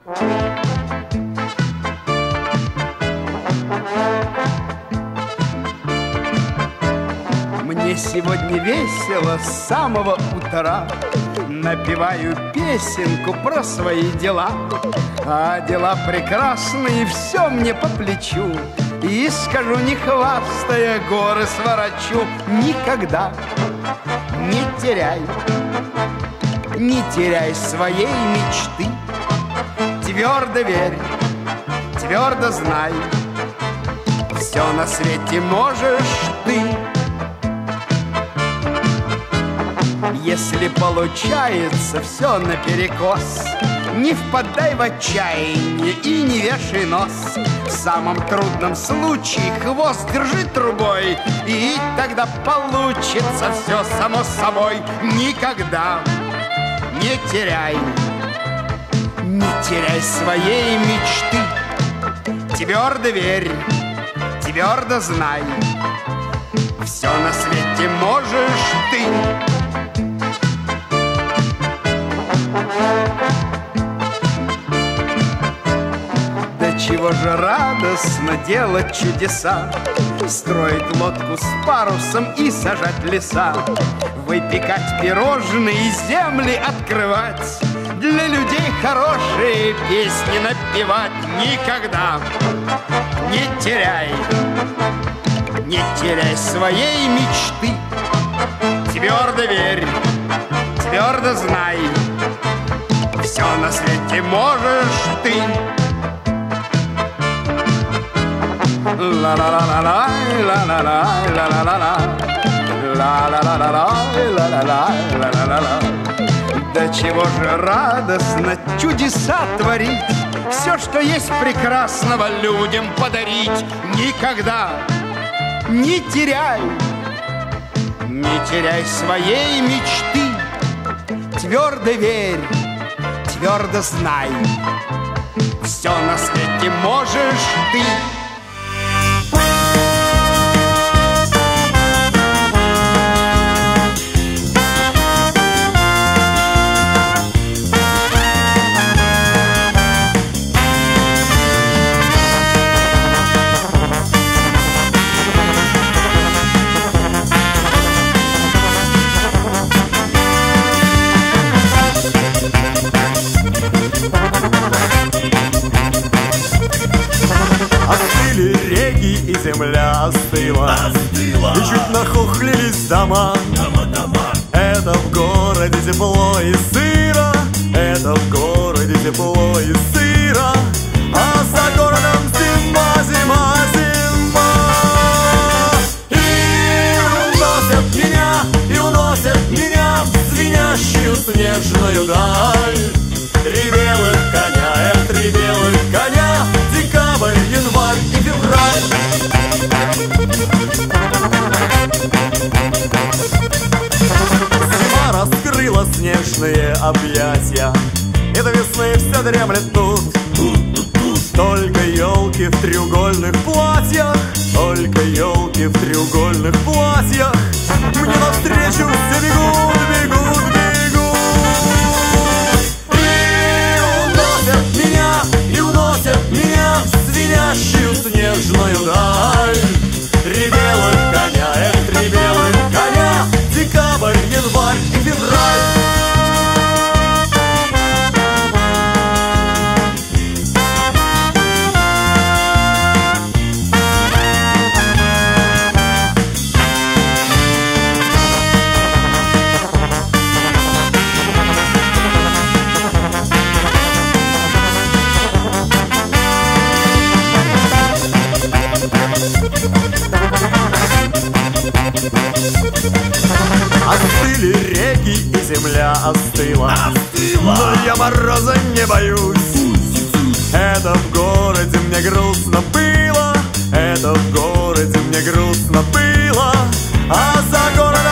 Мне сегодня весело с самого утра. Напеваю песенку про свои дела. А дела прекрасные, все мне по плечу. И скажу, не хвастая, горы сворачу. Никогда не теряй своей мечты. Твердо верь, твердо знай, все на свете можешь ты. Если получается все наперекос, не впадай в отчаяние и не вешай нос. В самом трудном случае хвост держи трубой, и тогда получится все само собой. Никогда не теряй своей мечты. Твердо верь, твердо знай, все на свете можешь ты. Да чего же радостно делать чудеса, строить лодку с парусом и сажать леса, выпекать пирожные, земли открывать, для людей хорошие песни напевать. Никогда не теряй своей мечты. Твердо верь, твердо знай, все на свете можешь ты. Ла-ла-ла-ла-ла, ла-ла-ла, ла-ла-ла-ла, ла-ла-ла-ла, ла-ла-ла-ла. Да чего же радостно чудеса творить, все, что есть прекрасного, людям подарить. Никогда не теряй своей мечты. Твердо верь, твердо знай, все на свете можешь ты. Остыли реки и земля остыла, и чуть нахохлились дома. Это в городе тепло и сыро, это в городе тепло и сыро, а за городом зима, зима, зима. И уносят меня в звенящую снежную даль. Три белых коня, три белых коня, декабрь, январь и февраль. Зима раскрыла снежные объятия, и до весны все дремлет тут. Только елки в треугольных платьях, только елки в треугольных платьях мне навстречу все бегут, бегут, бегут. И уносят меня в звенящую снежную даль. Три белых коня, три белых коня, декабрь, январь и февраль. Остыли реки и земля остыла, но я мороза не боюсь. Это в городе мне грустно было, это в городе мне грустно было, а за городом